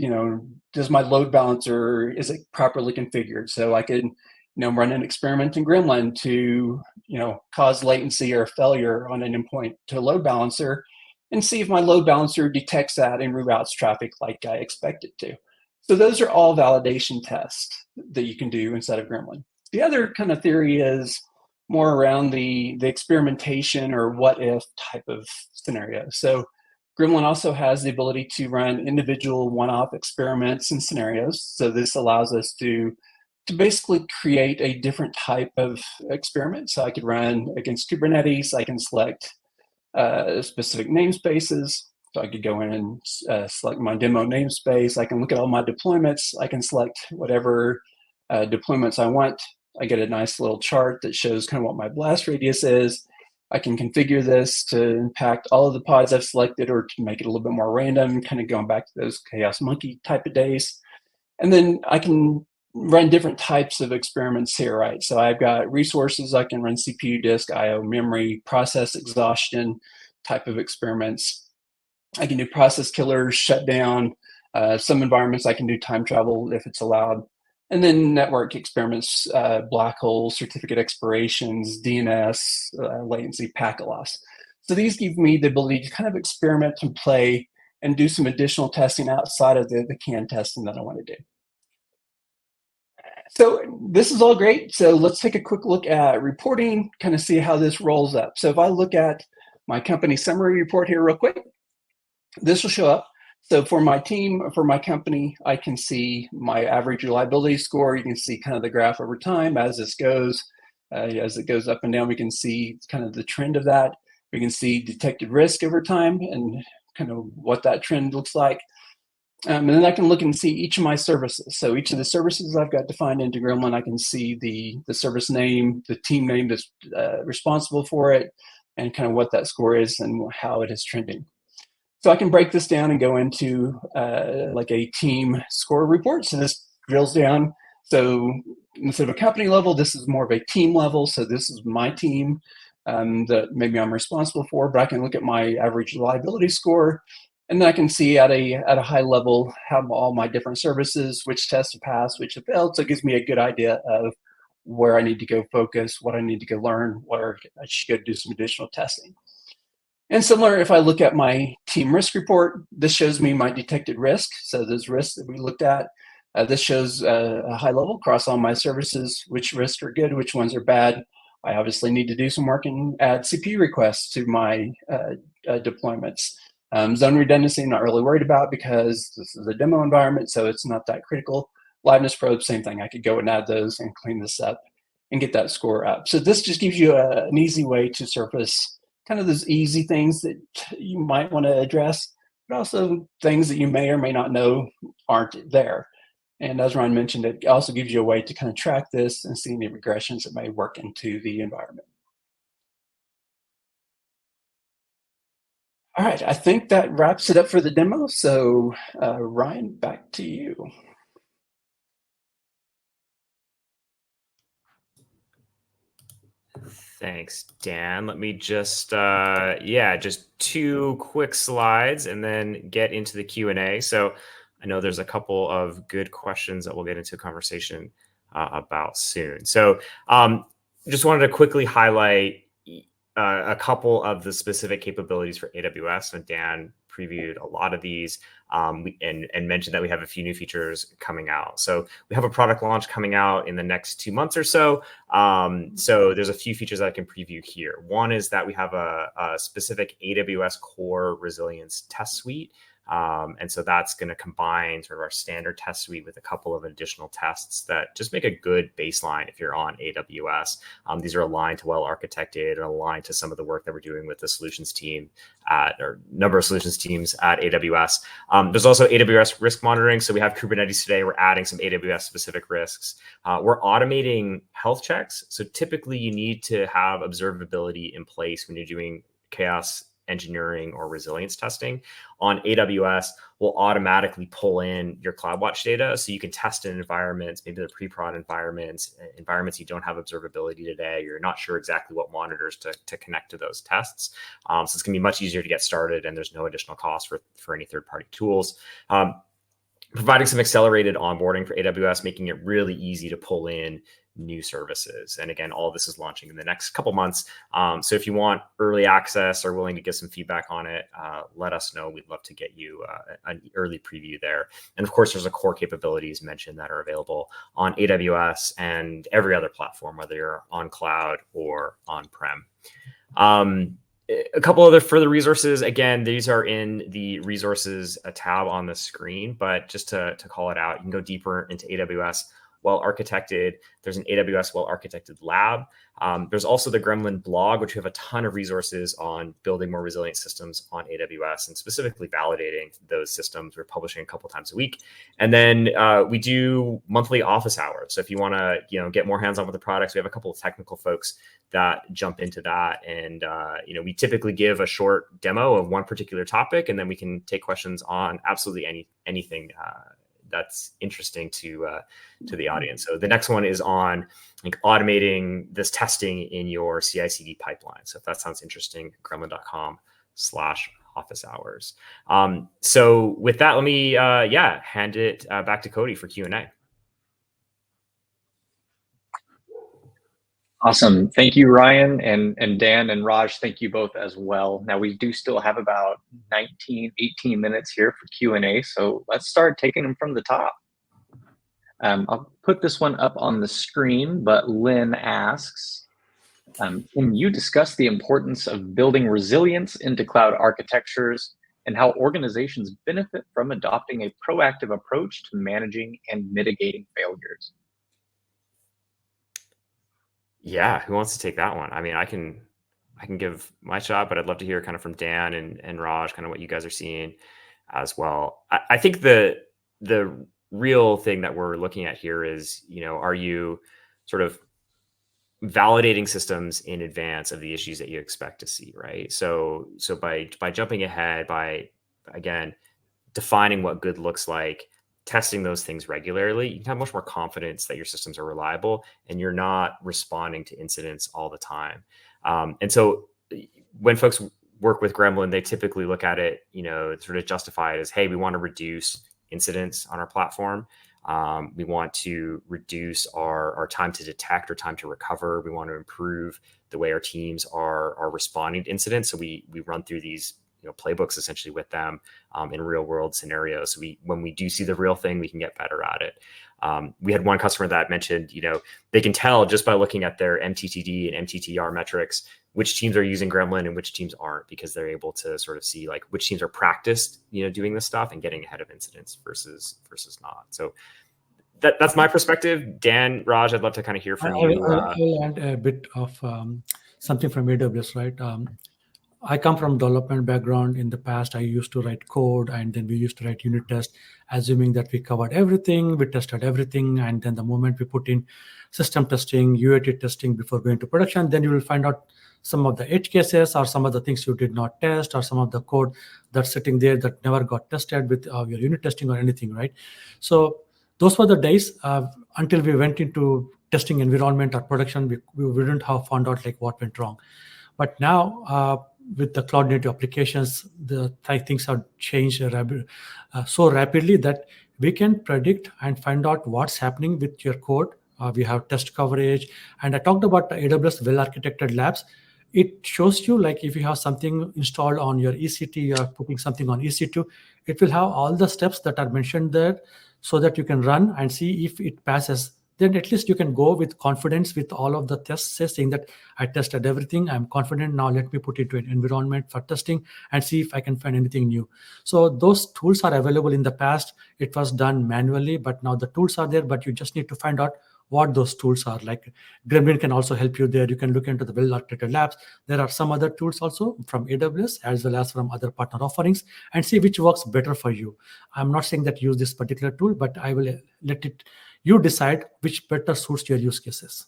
my load balancer, is it properly configured? So I could, run an experiment in Gremlin to, cause latency or failure on an endpoint to a load balancer and see if my load balancer detects that and reroutes traffic like I expect it to. So those are all validation tests that you can do inside of Gremlin. The other kind of theory is more around the experimentation or what if type of scenario. So Gremlin also has the ability to run individual one-off experiments and scenarios. So this allows us to basically create a different type of experiment. So I could run against Kubernetes. I can select specific namespaces. So I could go in and select my demo namespace. I can look at all my deployments. I can select whatever deployments I want. I get a nice little chart that shows kind of what my blast radius is. I can configure this to impact all of the pods I've selected or to make it a little bit more random, kind of going back to those Chaos Monkey type of days. And then I can run different types of experiments here, right? So I've got resources. I can run CPU, disk, IO, memory, process exhaustion type of experiments. I can do process killers, shutdown. Some environments I can do time travel if it's allowed. And then network experiments, black holes, certificate expirations, DNS, latency, packet loss. So these give me the ability to kind of experiment and play and do some additional testing outside of the CAN testing that I want to do. So this is all great. So let's take a quick look at reporting, kind of see how this rolls up. So if I look at my company summary report here real quick, this will show up. So for my team, for my company, I can see my average reliability score. You can see kind of the graph over time as this goes. As it goes up and down, we can see kind of the trend of that. We can see detected risk over time and kind of what that trend looks like. And then I can look and see each of my services. So each of the services I've got defined into Gremlin, I can see the service name, the team name that's responsible for it, and kind of what that score is and how it is trending. So I can break this down and go into like a team score report. So this drills down. So instead of a company level, this is more of a team level. So this is my team that maybe I'm responsible for, but I can look at my average reliability score. And then I can see at a high level how all my different services, which tests have passed, which have failed. So it gives me a good idea of where I need to go focus, what I need to go learn, where I should go do some additional testing. And similar, if I look at my team risk report, this shows me my detected risk. So those risks that we looked at, this shows a high level across all my services, which risks are good, which ones are bad. I obviously need to do some work and add CPU requests to my deployments. Zone redundancy, I'm not really worried about because this is a demo environment, so it's not that critical. Liveness probe, same thing. I could go and add those and clean this up and get that score up. So this just gives you an easy way to surface kind of those easy things that you might want to address, but also things that you may or may not know aren't there. And as Ron mentioned, it also gives you a way to kind of track this and see any regressions that may work into the environment. All right, I think that wraps it up for the demo. So Ryan, back to you.
Thanks, Dan. Let me just, just 2 quick slides and then get into the Q&A. So I know there's a couple of good questions that we'll get into a conversation about soon. So just wanted to quickly highlight a couple of the specific capabilities for AWS. And Dan previewed a lot of these and mentioned that we have a few new features coming out. So we have a product launch coming out in the next 2 months or so. So there's a few features that I can preview here. One is that we have a specific AWS core resilience test suite. And so that's going to combine sort of our standard test suite with a couple of additional tests that just make a good baseline if you're on AWS. These are aligned to well-architected and aligned to some of the work that we're doing with the solutions team or number of solutions teams at AWS. There's also AWS risk monitoring. So we have Kubernetes today. We're adding some AWS specific risks. We're automating health checks. So typically you need to have observability in place when you're doing chaos engineering or resilience testing. On AWS, we'll automatically pull in your CloudWatch data so you can test in environments, maybe the pre-prod environments you don't have observability today. You're not sure exactly what monitors to connect to those tests. So it's going to be much easier to get started, and there's no additional cost for any third-party tools. Providing some accelerated onboarding for AWS, making it really easy to pull in new services. And again, all of this is launching in the next couple months. So if you want early access or willing to get some feedback on it, let us know. We'd love to get you an early preview there. And of course, there's a core capabilities mentioned that are available on AWS and every other platform, whether you're on cloud or on-prem. A couple other further resources. Again, these are in the resources tab on the screen, but just to call it out, you can go deeper into AWS Well-Architected. There's an AWS Well-Architected lab. There's also the Gremlin blog, which we have a ton of resources on building more resilient systems on AWS and specifically validating those systems. We're publishing a couple times a week. And then we do monthly office hours. So if you want to get more hands-on with the products, we have a couple of technical folks that jump into that. And we typically give a short demo of one particular topic, and then we can take questions on absolutely anything that's interesting to the audience. So the next one is on automating this testing in your CI/CD pipeline. So if that sounds interesting, gremlin.com/office hours. So with that, let me hand it back to Cody for Q&A.
Awesome. Thank you, Ryan, and Dan and Raj. Thank you both as well. Now, we do still have about 18 minutes here for Q&A, so let's start taking them from the top. I'll put this one up on the screen, but Lynn asks, can you discuss the importance of building resilience into cloud architectures and how organizations benefit from adopting a proactive approach to managing and mitigating failures?
Yeah, who wants to take that one? I mean, I can give my shot, but I'd love to hear kind of from Dan and Raj, kind of what you guys are seeing as well. I think the real thing that we're looking at here is, are you sort of validating systems in advance of the issues that you expect to see, right? So by jumping ahead, by again defining what good looks like, testing those things regularly, you can have much more confidence that your systems are reliable and you're not responding to incidents all the time. And so when folks work with Gremlin, they typically look at it, sort of justify it as, hey, we want to reduce incidents on our platform. We want to reduce our time to detect or time to recover. We want to improve the way our teams are responding to incidents. So we run through these playbooks essentially with them in real world scenarios. So when we do see the real thing, we can get better at it. We had one customer that mentioned, they can tell just by looking at their MTTD and MTTR metrics, which teams are using Gremlin and which teams aren't, because they're able to sort of see like which teams are practiced, doing this stuff and getting ahead of incidents versus not. So that's my perspective. Dan, Raj, I'd love to kind of hear from you.
I'll add a bit of something from AWS, right? I come from development background. In the past, I used to write code, and then we used to write unit tests, assuming that we covered everything, we tested everything, and then the moment we put in system testing, UAT testing before going to production, then you will find out some of the edge cases or some of the things you did not test or some of the code that's sitting there that never got tested with your unit testing or anything, right? So those were the days until we went into testing environment or production, we wouldn't have found out like what went wrong. But now, with the cloud native applications, the things have changed so rapidly that we can predict and find out what's happening with your code. We have test coverage. And I talked about the AWS well-architected labs. it shows you, like if you have something installed on your EC2, you are putting something on EC2, it will have all the steps that are mentioned there so that you can run and see if it passes. Then at least you can go with confidence with all of the tests, saying that I tested everything, I'm confident, now let me put it into an environment for testing and see if I can find anything new. So those tools are available. In the past, it was done manually, but now the tools are there, but you just need to find out what those tools are. Like Gremlin can also help you there. You can look into the well-architected labs. There are some other tools also from AWS as well as from other partner offerings, and see which works better for you. I'm not saying that use this particular tool, but I will let you decide which better suits your use cases.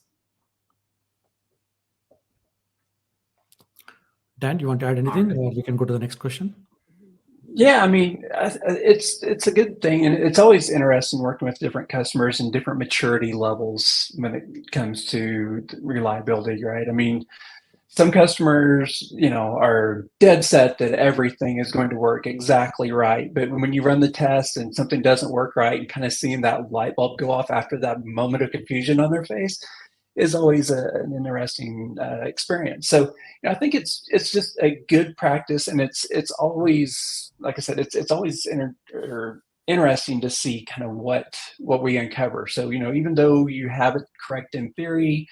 Dan, you want to add anything, or we can go to the next question?
Yeah, I mean, it's a good thing, and it's always interesting working with different customers and different maturity levels when it comes to reliability, right? I mean, some customers, are dead set that everything is going to work exactly right, but when you run the test and something doesn't work right, and kind of seeing that light bulb go off after that moment of confusion on their face is always an interesting experience. So I think it's just a good practice, and it's always, like I said, it's always interesting to see kind of what we uncover. So even though you have it correct in theory,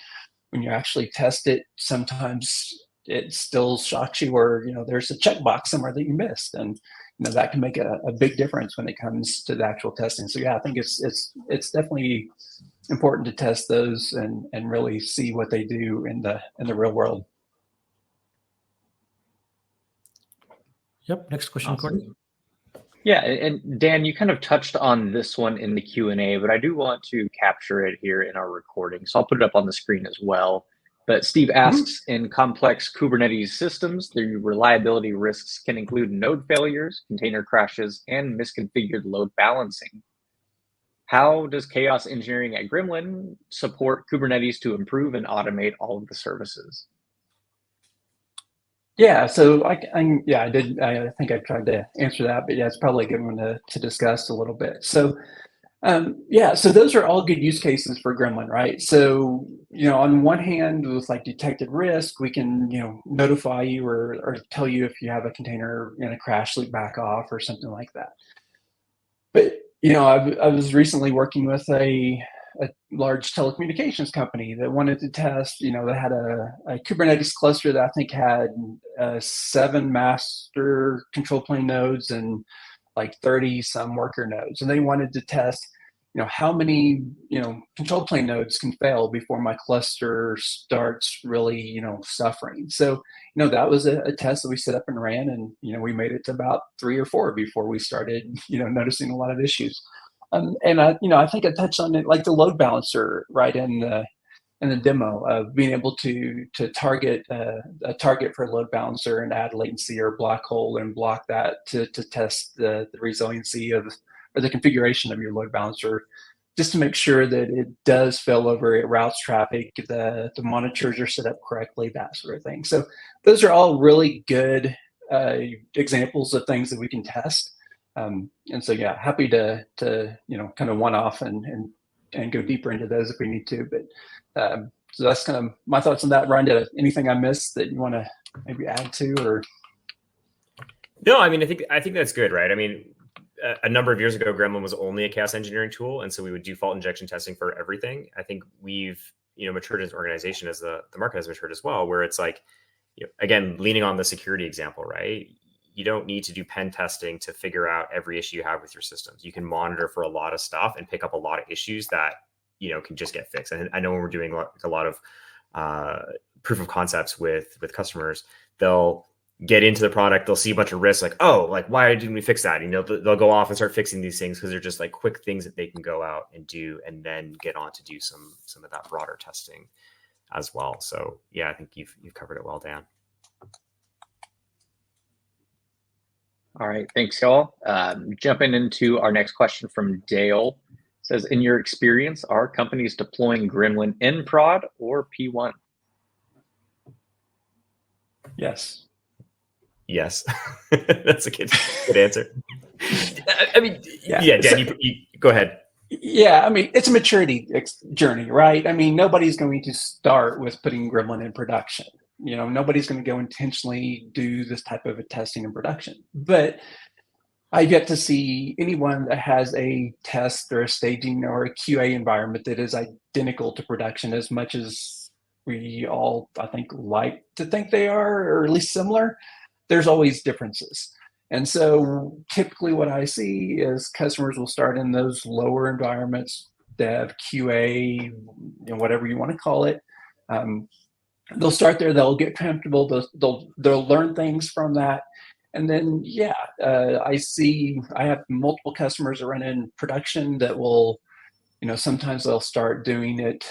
when you actually test it, sometimes it still shocks you, or there's a checkbox somewhere that you missed, and that can make a big difference when it comes to the actual testing. So yeah, I think it's definitely important to test those and really see what they do in the real world.
Yep. Next question,
Awesome.
Cody.
Yeah, and Dan, you kind of touched on this one in the Q&A, but I do want to capture it here in our recording, so I'll put it up on the screen as well. But Steve asks, in complex Kubernetes systems, the reliability risks can include node failures, container crashes, and misconfigured load balancing. How does chaos engineering at Gremlin support Kubernetes to improve and automate all of the services?
Yeah, so I did. I think I tried to answer that, but yeah, it's probably a good one to discuss a little bit. So so those are all good use cases for Gremlin, right? So on one hand, with like detected risk, we can notify you or tell you if you have a container in a crash, leak back off or something like that. But I was recently working with a large telecommunications company that wanted to test. They had a Kubernetes cluster that I think had 7 master control plane nodes and like 30 some worker nodes, and they wanted to test how many control plane nodes can fail before my cluster starts really suffering. So that was a test that we set up and ran, and we made it to about 3 or 4 before we started noticing a lot of issues. And I think I touched on it, like the load balancer, right, in the demo of being able to target a target for a load balancer and add latency or block hole and block that to test the resiliency of or the configuration of your load balancer, just to make sure that it does fail over, it routes traffic, the monitors are set up correctly, that sort of thing. So those are all really good examples of things that we can test. And so yeah, happy to kind of one off and go deeper into those if we need to. But so that's kind of my thoughts on that. Ryan, anything I missed that you want to maybe add to, or?
No, I mean, I think that's good, right? I mean, a number of years ago, Gremlin was only a chaos engineering tool, and so we would do fault injection testing for everything. I think we've matured as an organization, as the market has matured as well, where it's like, again, leaning on the security example, right? You don't need to do pen testing to figure out every issue you have with your systems. You can monitor for a lot of stuff and pick up a lot of issues that can just get fixed. And I know when we're doing a lot of proof of concepts with customers, they'll get into the product, they'll see a bunch of risks, like, oh, like, why didn't we fix that? They'll go off and start fixing these things because they're just like quick things that they can go out and do, and then get on to do some of that broader testing as well. So yeah, I think you've covered it well, Dan.
All right, thanks, y'all. Jumping into our next question from Dale. It says, in your experience, are companies deploying Gremlin in prod or P1?
Yes.
Yes, that's a good answer. I mean, yeah, Dan, you go ahead.
Yeah, I mean, it's a maturity journey, right? I mean, nobody's going to start with putting Gremlin in production, nobody's going to go intentionally do this type of a testing in production. But I've yet to see anyone that has a test or a staging or a QA environment that is identical to production, as much as we all, I think, like to think they are, or at least similar. There's always differences. And so typically what I see is customers will start in those lower environments, dev, QA, whatever you want to call it. They'll start there, they'll get comfortable, they'll learn things from that. And then, I have multiple customers that run in production that will, sometimes they'll start doing it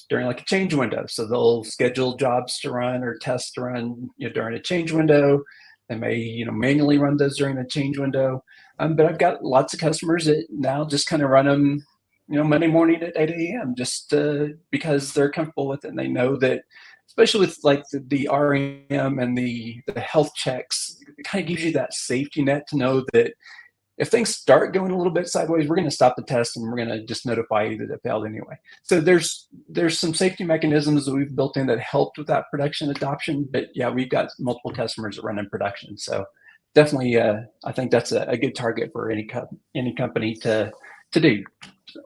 during like a change window. So they'll schedule jobs to run or tests to run during a change window. They may, manually run those during the change window. But I've got lots of customers that now just kind of run them, Monday morning at 8 a.m. just because they're comfortable with it. And they know that, especially with like the REM and the health checks, it kind of gives you that safety net to know that if things start going a little bit sideways, we're going to stop the test and we're going to just notify you that it failed anyway. So there's some safety mechanisms that we've built in that helped with that production adoption. But yeah, we've got multiple customers that run in production. So definitely, I think that's a good target for any company to do. So.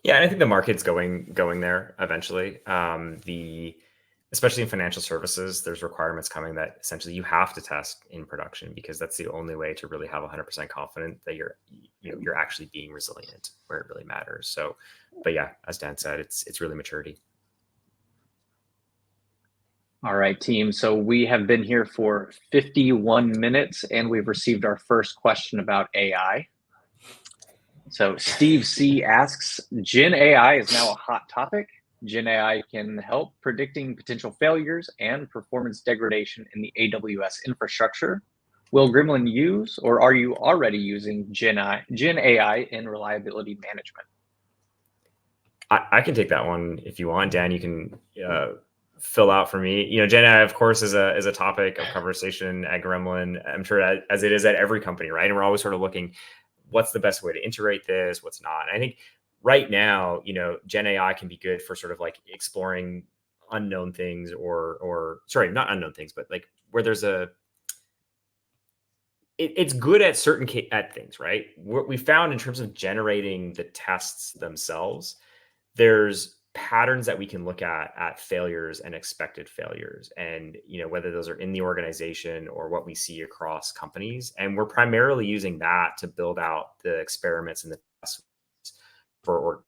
Yeah, and I think the market's going there eventually. Especially in financial services, there's requirements coming that essentially you have to test in production, because that's the only way to really have 100% confident that you're actually being resilient where it really matters. So, but yeah, as Dan said, it's really maturity.
All right, team. So we have been here for 51 minutes and we've received our first question about AI. So Steve C asks, Gen AI is now a hot topic. Gen AI can help predicting potential failures and performance degradation in the AWS infrastructure. Will Gremlin use, or are you already using Gen AI in reliability management?
I can take that one if you want. Dan, you can fill out for me. Gen AI, of course, is a topic of conversation at Gremlin. I'm sure as it is at every company, right? And we're always sort of looking, what's the best way to integrate this? What's not? And I think right now, Gen AI can be good for sort of like exploring unknown things or sorry, not unknown things, but like where there's it's good at certain things, right? What we found in terms of generating the tests themselves, there's patterns that we can look at failures and expected failures, and whether those are in the organization or what we see across companies. And we're primarily using that to build out the experiments and the tests for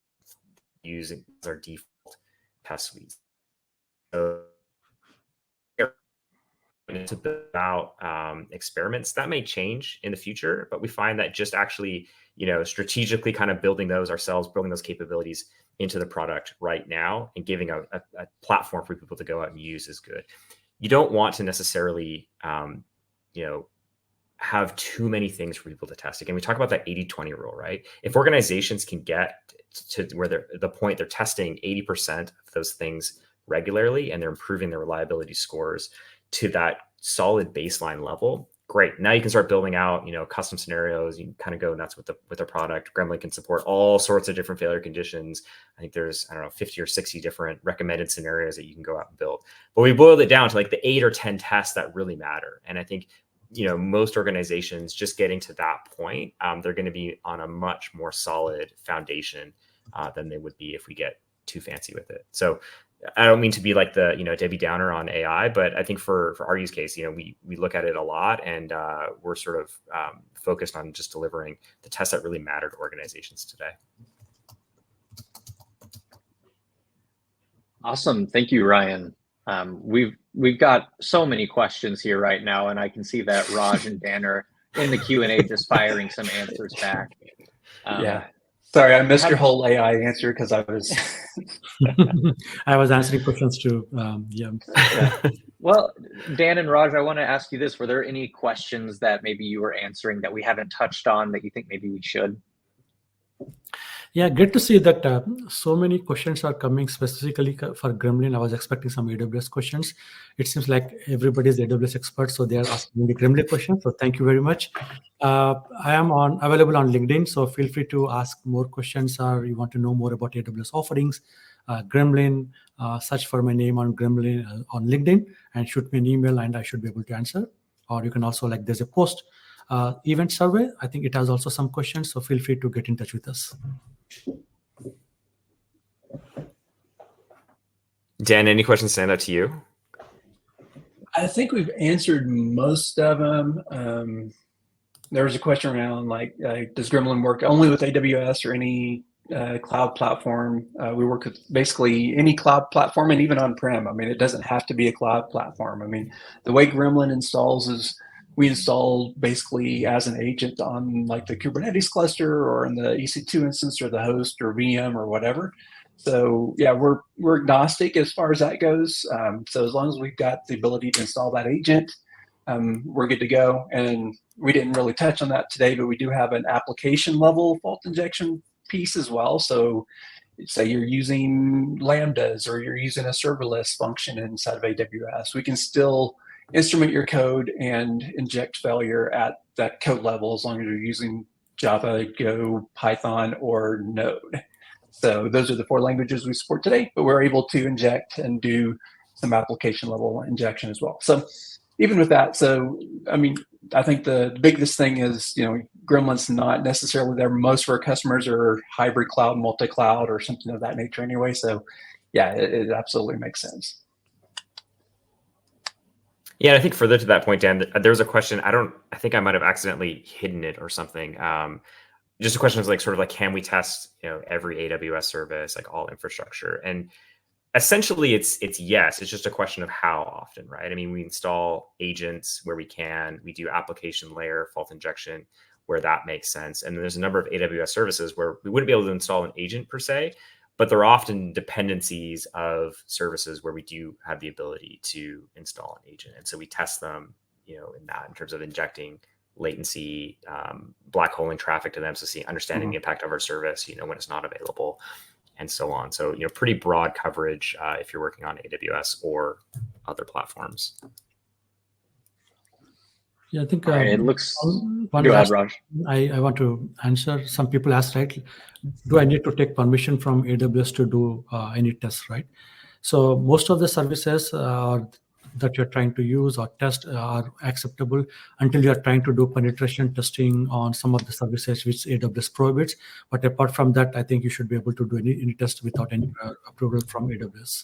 using our default test suites. So to build out experiments that may change in the future, but we find that just actually strategically kind of building those ourselves, building those capabilities into the product right now and giving a platform for people to go out and use is good. You don't want to necessarily have too many things for people to test. Again, we talk about that 80-20 rule, right? If organizations can get to where the point they're testing 80% of those things regularly and they're improving their reliability scores to that solid baseline level, great. Now you can start building out, custom scenarios. You can kind of go nuts with the product. Gremlin can support all sorts of different failure conditions. I think there's, 50 or 60 different recommended scenarios that you can go out and build. But we boiled it down to like the 8 or 10 tests that really matter. And I think, most organizations just getting to that point, they're going to be on a much more solid foundation than they would be if we get too fancy with it. So I don't mean to be like the, Debbie Downer on AI, but I think for our use case, we look at it a lot, and we're sort of focused on just delivering the tests that really matter to organizations today.
Awesome. Thank you, Ryan. We've got so many questions here right now, and I can see that Raj and Dan are in the Q&A just firing some answers back.
Yeah. Sorry, I missed your whole AI answer because I was...
I was answering questions too. Yeah.
Well, Dan and Raj, I want to ask you this. Were there any questions that maybe you were answering that we haven't touched on that you think maybe we should?
Yeah, great to see that so many questions are coming specifically for Gremlin. I was expecting some AWS questions. It seems like everybody's AWS expert, so they are asking the Gremlin questions. So thank you very much. I am available on LinkedIn, so feel free to ask more questions or you want to know more about AWS offerings. Gremlin, search for my name on Gremlin on LinkedIn and shoot me an email, and I should be able to answer. Or you can also, like, there's a post event survey. I think it has also some questions, so feel free to get in touch with us.
Dan, any questions stand out to you?
I think we've answered most of them. There was a question around like, does Gremlin work only with AWS or any cloud platform? We work with basically any cloud platform and even on-prem. I mean, it doesn't have to be a cloud platform. I mean, the way Gremlin installs is we install basically as an agent on like the Kubernetes cluster or in the EC2 instance or the host or VM or whatever. So yeah, we're agnostic as far as that goes. So as long as we've got the ability to install that agent, we're good to go. And we didn't really touch on that today, but we do have an application level fault injection piece as well. So say you're using Lambdas or you're using a serverless function inside of AWS, we can still instrument your code and inject failure at that code level as long as you're using Java, Go, Python, or Node. So those are the 4 languages we support today, but we're able to inject and do some application level injection as well. So even with that, so I mean, I think the biggest thing is, Gremlin's not necessarily there. Most of our customers are hybrid cloud, multi-cloud, or something of that nature anyway. So yeah, it absolutely makes sense.
Yeah, I think further to that point, Dan, there was a question. I think I might have accidentally hidden it or something. Just a question is like sort of like, can we test every AWS service, like all infrastructure? And essentially it's yes. It's just a question of how often, right? I mean, we install agents where we can. We do application layer fault injection where that makes sense. And there's a number of AWS services where we wouldn't be able to install an agent per se, but there are often dependencies of services where we do have the ability to install an agent. And so we test them, in terms of injecting latency, black holing traffic to them, so understanding the impact of our service, when it's not available, and so on. So, pretty broad coverage if you're working on AWS or other platforms.
Yeah, I think
it looks. Go ahead, Raj.
I want to answer. Some people ask, right? Do I need to take permission from AWS to do any tests, right? So most of the services that you're trying to use or test are acceptable until you're trying to do penetration testing on some of the services which AWS prohibits. But apart from that, I think you should be able to do any test without any approval from AWS.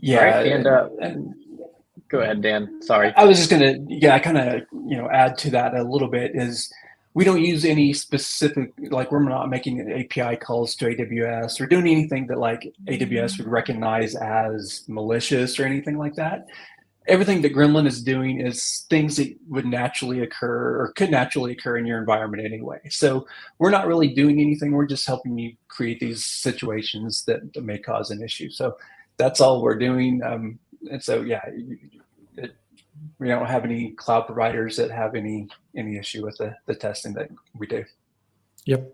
Yeah,
right. And go ahead, Dan. Sorry.
I was just going to, kind of, add to that a little bit is we don't use any specific, like we're not making API calls to AWS or doing anything that like AWS would recognize as malicious or anything like that. Everything that Gremlin is doing is things that would naturally occur or could naturally occur in your environment anyway. So we're not really doing anything. We're just helping you create these situations that may cause an issue. So that's all we're doing. And so, yeah, we don't have any cloud providers that have any issue with the testing that we do.
Yep.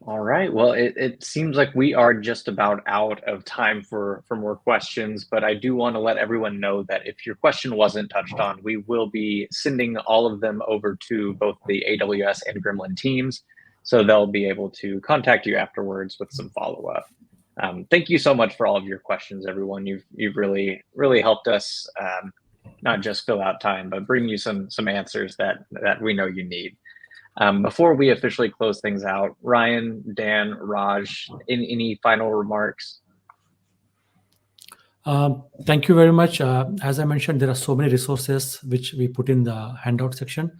All right. Well, it seems like we are just about out of time for more questions, but I do want to let everyone know that if your question wasn't touched on, we will be sending all of them over to both the AWS and Gremlin teams, so they'll be able to contact you afterwards with some follow-up. Thank you so much for all of your questions, everyone. You've really helped us not just fill out time, but bring you some answers that we know you need. Before we officially close things out, Ryan, Dan, Raj, any final remarks?
Thank you very much. As I mentioned, there are so many resources which we put in the handout section.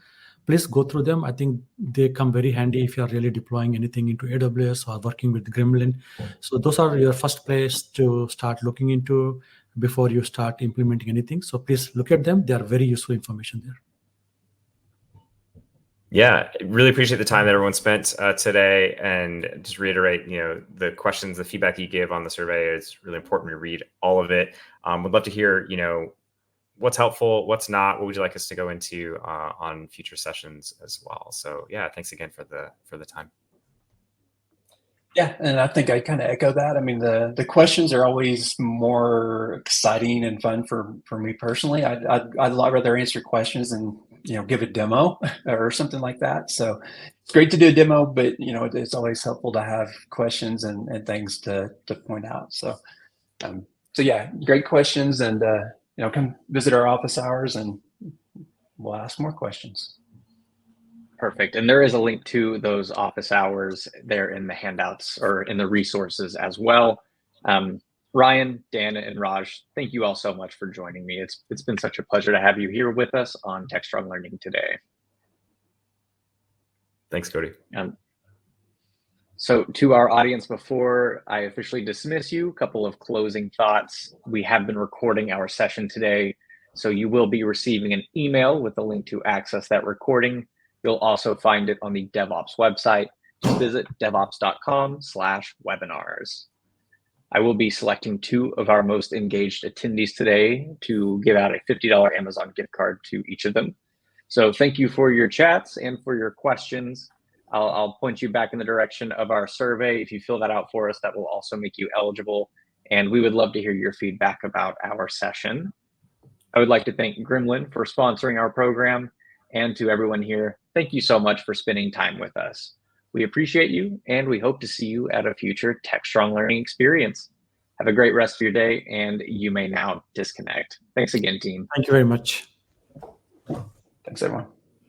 Please go through them. I think they come very handy if you are really deploying anything into AWS or working with Gremlin. So those are your first place to start looking into before you start implementing anything. So please look at them. They are very useful information there.
Yeah, really appreciate the time that everyone spent today, and just reiterate, the questions, the feedback you gave on the survey is really important to read all of it. Would love to hear, what's helpful, what's not, what would you like us to go into on future sessions as well. So yeah, thanks again for the time.
Yeah, and I think I kind of echo that. I mean, the questions are always more exciting and fun for me personally. I'd rather answer questions than give a demo or something like that. So it's great to do a demo, but it's always helpful to have questions and things to point out. So so yeah, great questions, and come visit our office hours and we'll ask more questions.
Perfect. And there is a link to those office hours there in the handouts or in the resources as well. Ryan, Dan, and Raj, thank you all so much for joining me. It's been such a pleasure to have you here with us on Techstrong Learning today.
Thanks, Cody.
So to our audience, before I officially dismiss you, a couple of closing thoughts. We have been recording our session today, so you will be receiving an email with a link to access that recording. You'll also find it on the DevOps website. Just visit devops.com/webinars. I will be selecting 2 of our most engaged attendees today to give out a $50 Amazon gift card to each of them. So thank you for your chats and for your questions. I'll point you back in the direction of our survey. If you fill that out for us, that will also make you eligible. And we would love to hear your feedback about our session. I would like to thank Gremlin for sponsoring our program. And to everyone here, thank you so much for spending time with us. We appreciate you, and we hope to see you at a future Techstrong Learning experience. Have a great rest of your day, and you may now disconnect. Thanks again, team.
Thank you very much.
Thanks, everyone.